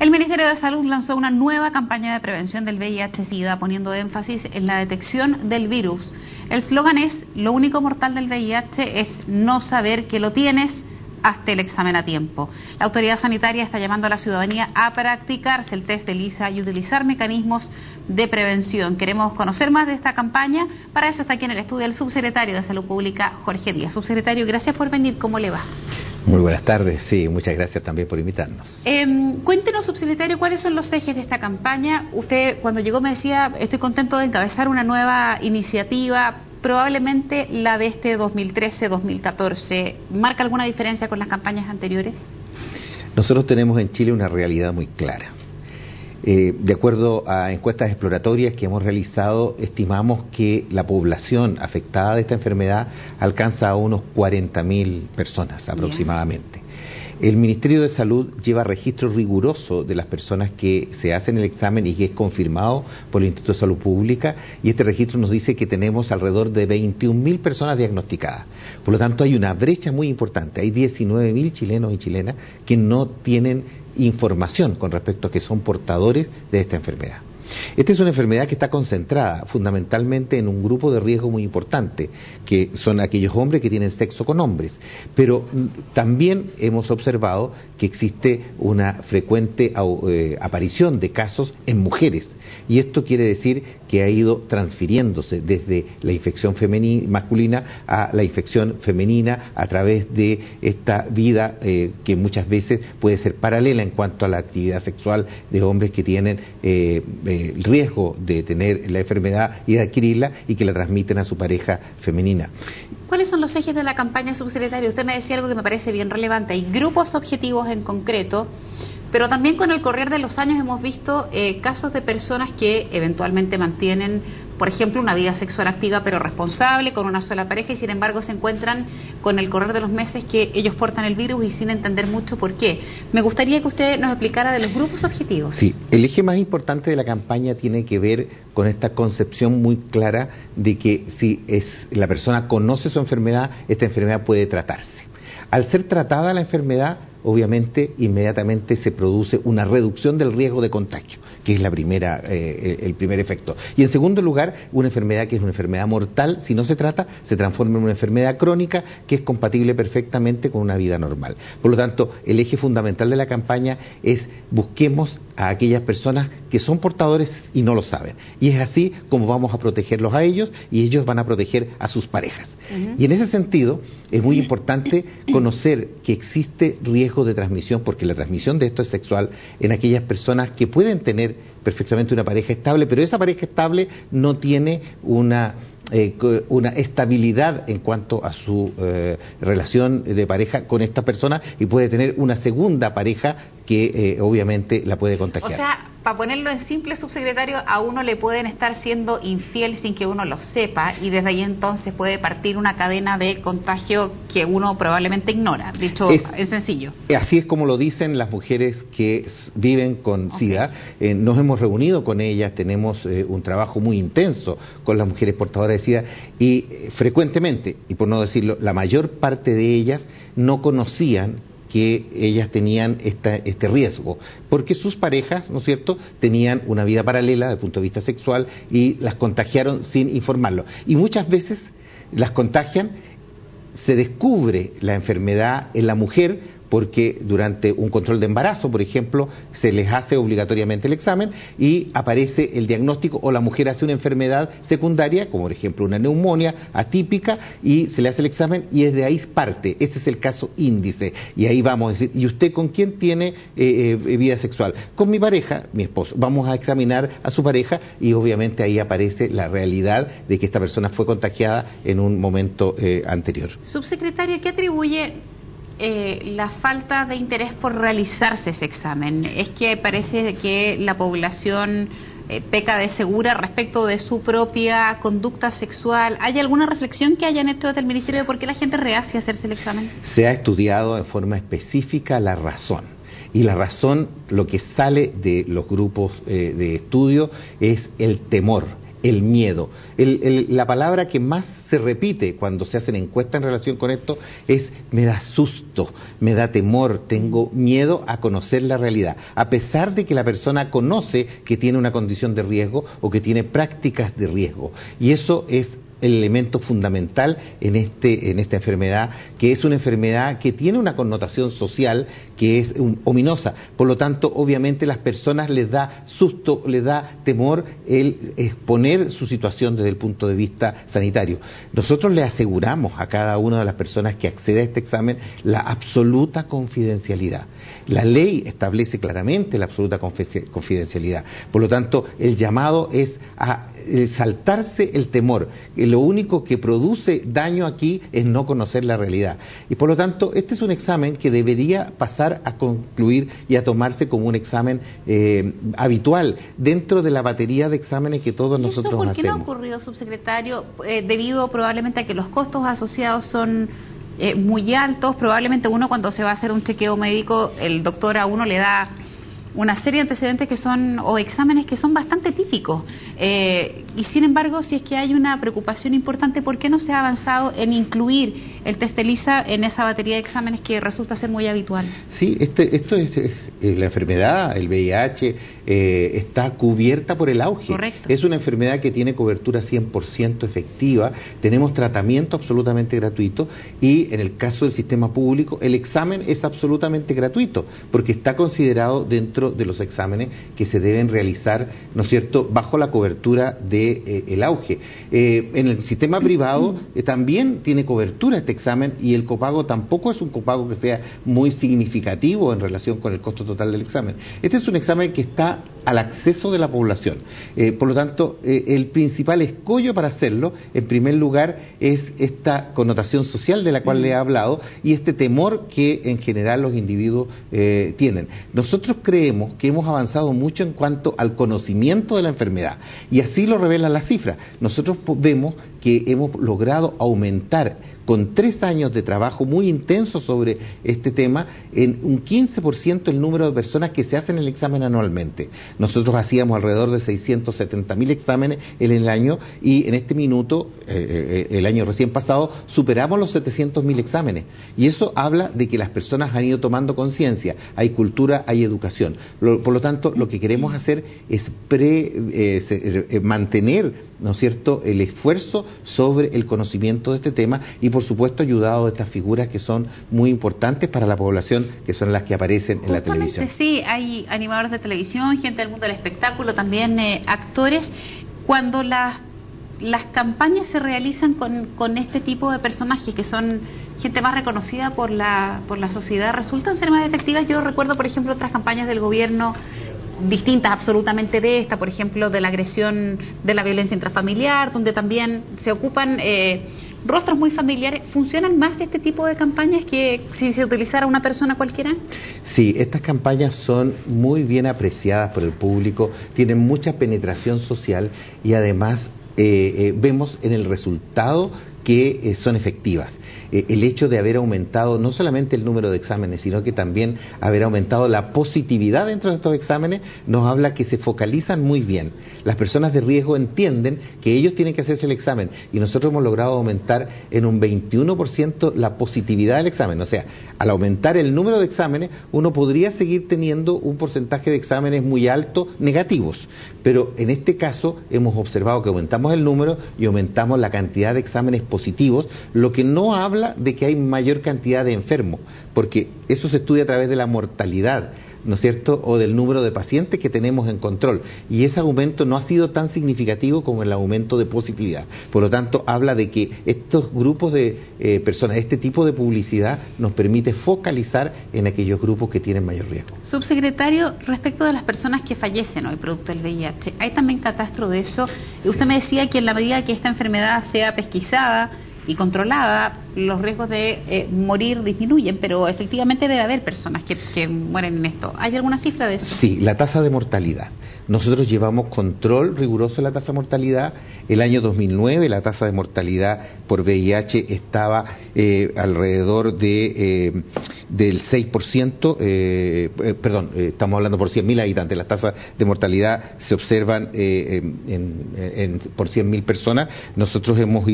El Ministerio de Salud lanzó una nueva campaña de prevención del VIH-Sida, poniendo énfasis en la detección del virus. El eslogan es: lo único mortal del VIH es no saber que lo tienes. Hasta el examen a tiempo. La autoridad sanitaria está llamando a la ciudadanía a practicarse el test de ELISA y utilizar mecanismos de prevención. Queremos conocer más de esta campaña. Para eso está aquí en el estudio el subsecretario de Salud Pública, Jorge Díaz. Subsecretario, gracias por venir. ¿Cómo le va? Muy buenas tardes. Sí, muchas gracias también por invitarnos. Cuéntenos, subsecretario, cuáles son los ejes de esta campaña. Usted, cuando llegó, me decía: estoy contento de encabezar una nueva iniciativa. Probablemente la de este 2013-2014, ¿marca alguna diferencia con las campañas anteriores? Nosotros tenemos en Chile una realidad muy clara. De acuerdo a encuestas exploratorias que hemos realizado, estimamos que la población afectada de esta enfermedad alcanza a unos 40.000 personas aproximadamente. Bien. El Ministerio de Salud lleva registro riguroso de las personas que se hacen el examen y que es confirmado por el Instituto de Salud Pública, y este registro nos dice que tenemos alrededor de 21.000 personas diagnosticadas. Por lo tanto, hay una brecha muy importante. Hay 19.000 chilenos y chilenas que no tienen información con respecto a que son portadores de esta enfermedad. Esta es una enfermedad que está concentrada fundamentalmente en un grupo de riesgo muy importante, que son aquellos hombres que tienen sexo con hombres, pero también hemos observado que existe una frecuente aparición de casos en mujeres, y esto quiere decir que ha ido transfiriéndose desde la infección masculina a la infección femenina a través de esta vida que muchas veces puede ser paralela en cuanto a la actividad sexual de hombres que tienen el riesgo de tener la enfermedad y de adquirirla y que la transmiten a su pareja femenina. ¿Cuáles son los ejes de la campaña, subsecretario? Usted me decía algo que me parece bien relevante. Hay grupos objetivos en concreto, pero también con el correr de los años hemos visto casos de personas que eventualmente mantienen, por ejemplo, una vida sexual activa pero responsable con una sola pareja, y sin embargo se encuentran con el correr de los meses que ellos portan el virus y sin entender mucho por qué. Me gustaría que usted nos explicara de los grupos objetivos. Sí, el eje más importante de la campaña tiene que ver con esta concepción muy clara de que si la persona conoce su enfermedad, esta enfermedad puede tratarse. Al ser tratada la enfermedad, obviamente inmediatamente se produce una reducción del riesgo de contagio, que es el primer efecto. Y en segundo lugar, una enfermedad que es una enfermedad mortal, si no se trata, se transforma en una enfermedad crónica que es compatible perfectamente con una vida normal. Por lo tanto, el eje fundamental de la campaña es: busquemos a aquellas personas que son portadores y no lo saben. Y es así como vamos a protegerlos a ellos, y ellos van a proteger a sus parejas. Y en ese sentido, es muy importante conocer que existe riesgo de transmisión, porque la transmisión de esto es sexual en aquellas personas que pueden tener perfectamente una pareja estable, pero esa pareja estable no tiene una estabilidad en cuanto a su relación de pareja con esta persona, y puede tener una segunda pareja que obviamente la puede contagiar. O sea, para ponerlo en simple, subsecretario, a uno le pueden estar siendo infiel sin que uno lo sepa, y desde ahí entonces puede partir una cadena de contagio que uno probablemente ignora, dicho en sencillo. Así es como lo dicen las mujeres que viven con SIDA. Nos hemos reunido con ellas, tenemos un trabajo muy intenso con las mujeres portadoras de SIDA, y frecuentemente, y por no decirlo, la mayor parte de ellas no conocían que ellas tenían este riesgo, porque sus parejas, ¿no es cierto?, tenían una vida paralela desde el punto de vista sexual y las contagiaron sin informarlo. Y muchas veces las contagian, se descubre la enfermedad en la mujer, porque durante un control de embarazo, por ejemplo, se les hace obligatoriamente el examen y aparece el diagnóstico, o la mujer hace una enfermedad secundaria, como por ejemplo una neumonía atípica, y se le hace el examen y desde ahí parte. Ese es el caso índice. Y ahí vamos a decir: ¿y usted con quién tiene vida sexual? Con mi pareja, mi esposo. Vamos a examinar a su pareja y obviamente ahí aparece la realidad de que esta persona fue contagiada en un momento anterior. Subsecretario, ¿qué atribuye la falta de interés por realizarse ese examen? ¿Es que parece que la población peca de segura respecto de su propia conducta sexual? ¿Hay alguna reflexión que hayan hecho desde el Ministerio de por qué la gente rehace a hacerse el examen? Se ha estudiado en forma específica la razón. Y la razón, lo que sale de los grupos de estudio, es el temor, el miedo. La palabra que más se repite cuando se hacen encuestas en relación con esto es: me da susto, me da temor, tengo miedo a conocer la realidad, a pesar de que la persona conoce que tiene una condición de riesgo o que tiene prácticas de riesgo. Y eso es el elemento fundamental en esta enfermedad, que es una enfermedad que tiene una connotación social que es ominosa. Por lo tanto, obviamente, las personas les da susto, les da temor el exponer su situación desde el punto de vista sanitario. Nosotros le aseguramos a cada una de las personas que accede a este examen la absoluta confidencialidad. La ley establece claramente la absoluta confidencialidad. Por lo tanto, el llamado es a saltarse el temor. Lo único que produce daño aquí es no conocer la realidad. Y por lo tanto, este es un examen que debería pasar a concluir y a tomarse como un examen habitual dentro de la batería de exámenes que todos nosotros hacemos. ¿Por qué no ha ocurrido, subsecretario? Debido probablemente a que los costos asociados son muy altos. Probablemente uno, cuando se va a hacer un chequeo médico, el doctor a uno le da una serie de antecedentes que son, o exámenes que son bastante típicos. Y sin embargo, si es que hay una preocupación importante, ¿por qué no se ha avanzado en incluir el test ELISA en esa batería de exámenes que resulta ser muy habitual? Sí, esto es la enfermedad, el VIH, está cubierta por el auge. Correcto. Es una enfermedad que tiene cobertura 100% efectiva, tenemos tratamiento absolutamente gratuito y en el caso del sistema público el examen es absolutamente gratuito porque está considerado dentro de los exámenes que se deben realizar, ¿no es cierto?, bajo la cobertura de el auge. En el sistema privado también tiene cobertura este examen y el copago tampoco es un copago que sea muy significativo en relación con el costo total del examen. Este es un examen que está al acceso de la población. Por lo tanto, el principal escollo para hacerlo, en primer lugar, es esta connotación social de la cual le he hablado y este temor que en general los individuos tienen. Nosotros creemos que hemos avanzado mucho en cuanto al conocimiento de la enfermedad y así lo revelan las cifras. Nosotros vemos que hemos logrado aumentar con 3 años de trabajo muy intenso sobre este tema en un 15% el número de personas que se hacen el examen anualmente. Nosotros hacíamos alrededor de 670.000 exámenes en el año y en este minuto, el año recién pasado, superamos los 700.000 exámenes. Y eso habla de que las personas han ido tomando conciencia, hay cultura, hay educación. Por lo tanto, lo que queremos hacer es mantener, ¿no es cierto?, el esfuerzo sobre el conocimiento de este tema y por supuesto ayudado de estas figuras que son muy importantes para la población, que son las que aparecen en la televisión. Sí, hay animadores de televisión, gente del mundo del espectáculo, también actores. Cuando las campañas se realizan con este tipo de personajes que son gente más reconocida por la sociedad, resultan ser más efectivas. Yo recuerdo, por ejemplo, otras campañas del gobierno distintas absolutamente de esta, por ejemplo, de la agresión, de la violencia intrafamiliar, donde también se ocupan rostros muy familiares. ¿Funcionan más este tipo de campañas que si se utilizara una persona cualquiera? Sí, estas campañas son muy bien apreciadas por el público, tienen mucha penetración social y además vemos en el resultado que son efectivas. El hecho de haber aumentado no solamente el número de exámenes, sino que también haber aumentado la positividad dentro de estos exámenes, nos habla que se focalizan muy bien. Las personas de riesgo entienden que ellos tienen que hacerse el examen y nosotros hemos logrado aumentar en un 21% la positividad del examen. O sea, al aumentar el número de exámenes, uno podría seguir teniendo un porcentaje de exámenes muy alto negativos, pero en este caso hemos observado que aumentamos el número y aumentamos la cantidad de exámenes positivos, lo que no habla de que hay mayor cantidad de enfermos, porque eso se estudia a través de la mortalidad, ¿no es cierto?, o del número de pacientes que tenemos en control, y ese aumento no ha sido tan significativo como el aumento de positividad. Por lo tanto, habla de que estos grupos de personas, este tipo de publicidad nos permite focalizar en aquellos grupos que tienen mayor riesgo. Subsecretario, respecto de las personas que fallecen hoy producto del VIH, ¿hay también catastro de eso? Usted me decía que en la medida que esta enfermedad sea pesquisada, y controlada, los riesgos de morir disminuyen, pero efectivamente debe haber personas que mueren en esto. ¿Hay alguna cifra de eso? Sí, la tasa de mortalidad. Nosotros llevamos control riguroso de la tasa de mortalidad. El año 2009 la tasa de mortalidad por VIH estaba alrededor del 6%, estamos hablando por 100.000 habitantes. Las tasas de mortalidad se observan por 100.000 personas. Nosotros hemos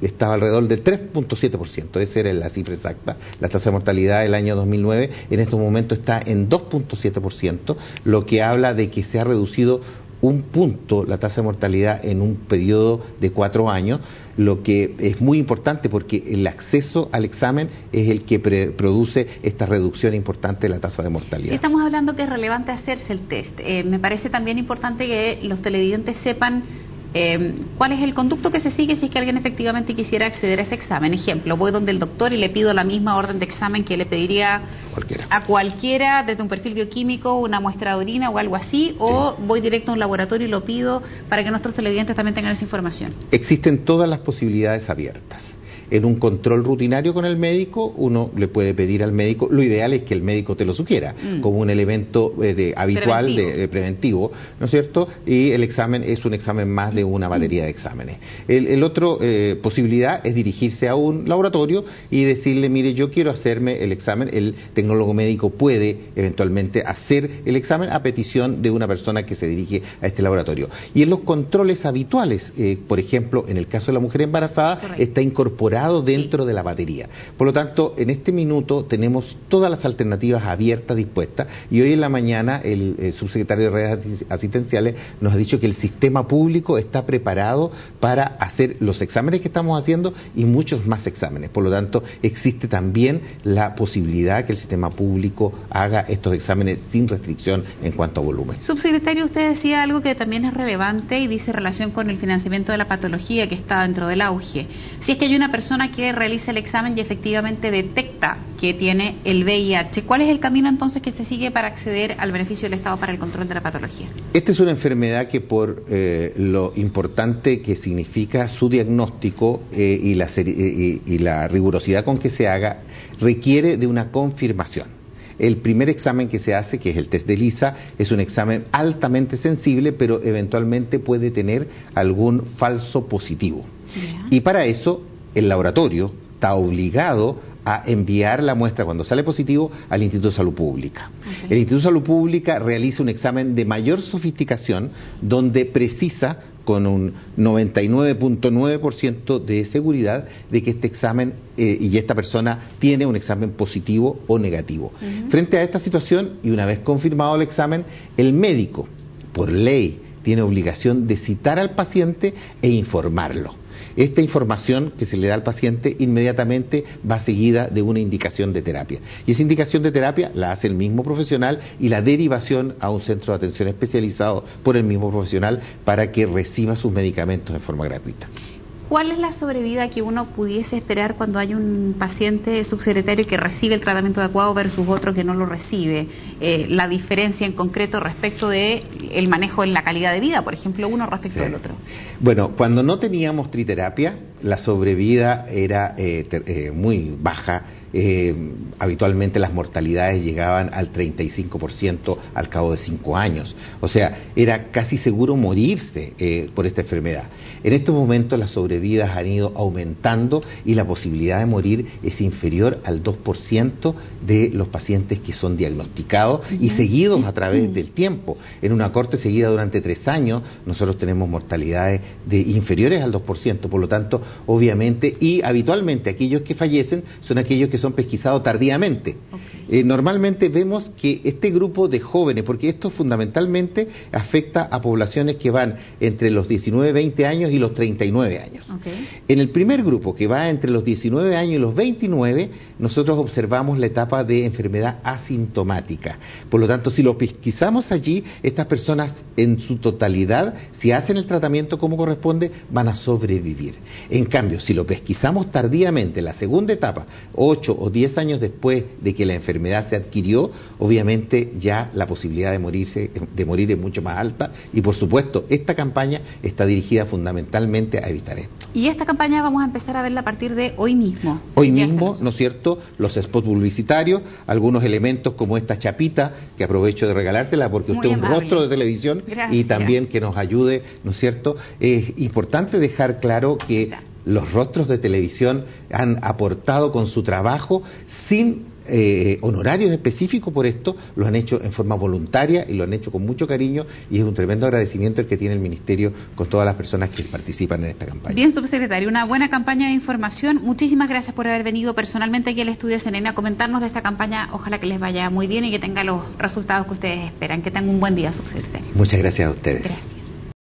estaba alrededor del 3.7%, esa era la cifra exacta. La tasa de mortalidad del año 2009 en estos momentos está en 2.7%, lo que habla de que se ha reducido un punto la tasa de mortalidad en un periodo de 4 años, lo que es muy importante porque el acceso al examen es el que produce esta reducción importante de la tasa de mortalidad. Sí, estamos hablando que es relevante hacerse el test. Me parece también importante que los televidentes sepan cuál es el conducto que se sigue si es que alguien efectivamente quisiera acceder a ese examen. Ejemplo, voy donde el doctor y le pido la misma orden de examen que le pediría a cualquiera, desde un perfil bioquímico, una muestra de orina o algo así, o voy directo a un laboratorio y lo pido para que nuestros televidentes también tengan esa información. Existen todas las posibilidades abiertas. En un control rutinario con el médico, uno le puede pedir al médico, lo ideal es que el médico te lo sugiera, como un elemento habitual, preventivo, ¿no es cierto? Y el examen es un examen más de una batería de exámenes. El otro posibilidad es dirigirse a un laboratorio y decirle, mire, yo quiero hacerme el examen. El tecnólogo médico puede eventualmente hacer el examen a petición de una persona que se dirige a este laboratorio. Y en los controles habituales, por ejemplo, en el caso de la mujer embarazada, está incorporado dentro de la batería. Por lo tanto, en este minuto tenemos todas las alternativas abiertas, dispuestas, y hoy en la mañana el subsecretario de redes asistenciales nos ha dicho que el sistema público está preparado para hacer los exámenes que estamos haciendo y muchos más exámenes. Por lo tanto, existe también la posibilidad que el sistema público haga estos exámenes sin restricción en cuanto a volumen. Subsecretario, usted decía algo que también es relevante y dice relación con el financiamiento de la patología que está dentro del auge. Si es que hay una persona que realiza el examen y efectivamente detecta que tiene el VIH, ¿cuál es el camino entonces que se sigue para acceder al beneficio del Estado para el control de la patología? Esta es una enfermedad que por lo importante que significa su diagnóstico y la rigurosidad con que se haga, requiere de una confirmación. El primer examen que se hace, que es el test de ELISA, es un examen altamente sensible, pero eventualmente puede tener algún falso positivo. Y para eso el laboratorio está obligado a enviar la muestra cuando sale positivo al Instituto de Salud Pública. El Instituto de Salud Pública realiza un examen de mayor sofisticación donde precisa con un 99.9% de seguridad de que este examen y esta persona tiene un examen positivo o negativo. Frente a esta situación, y una vez confirmado el examen, el médico, por ley, tiene obligación de citar al paciente e informarlo. Esta información que se le da al paciente inmediatamente va seguida de una indicación de terapia. Y esa indicación de terapia la hace el mismo profesional y la derivación a un centro de atención especializado por el mismo profesional para que reciba sus medicamentos en forma gratuita. ¿Cuál es la sobrevida que uno pudiese esperar cuando hay un paciente, subsecretario, que recibe el tratamiento adecuado versus otro que no lo recibe? La diferencia en concreto respecto de el manejo en la calidad de vida, por ejemplo, uno respecto del otro. Bueno, cuando no teníamos triterapia, la sobrevida era muy baja. Habitualmente las mortalidades llegaban al 35% al cabo de 5 años. O sea, era casi seguro morirse por esta enfermedad. En estos momentos las sobrevidas han ido aumentando y la posibilidad de morir es inferior al 2% de los pacientes que son diagnosticados y seguidos a través del tiempo. En una corte seguida durante 3 años, nosotros tenemos mortalidades inferiores al 2%. Por lo tanto, obviamente, y habitualmente aquellos que fallecen son aquellos que son pesquisados tardíamente. Normalmente vemos que este grupo de jóvenes, porque esto fundamentalmente afecta a poblaciones que van entre los 19, 20 años y los 39 años. En el primer grupo, que va entre los 19 años y los 29, nosotros observamos la etapa de enfermedad asintomática. Por lo tanto, si lo pesquisamos allí, estas personas en su totalidad, si hacen el tratamiento como corresponde, van a sobrevivir. En cambio, si lo pesquisamos tardíamente, en la segunda etapa, 8 8 o 10 años después de que la enfermedad se adquirió, obviamente ya la posibilidad de morir es mucho más alta, y por supuesto esta campaña está dirigida fundamentalmente a evitar esto. Y esta campaña vamos a empezar a verla a partir de hoy mismo. Hoy mismo, ¿no es cierto?, los spots publicitarios, algunos elementos como esta chapita, que aprovecho de regalársela porque usted es un rostro de televisión. Gracias. Y también que nos ayude, ¿no es cierto? Es importante dejar claro que los rostros de televisión han aportado con su trabajo sin honorarios específicos por esto, lo han hecho en forma voluntaria y lo han hecho con mucho cariño, y es un tremendo agradecimiento el que tiene el Ministerio con todas las personas que participan en esta campaña. Bien, subsecretario, una buena campaña de información. Muchísimas gracias por haber venido personalmente aquí al estudio CNN a comentarnos de esta campaña. Ojalá que les vaya muy bien y que tenga los resultados que ustedes esperan. Que tengan un buen día, subsecretario. Muchas gracias a ustedes. Gracias.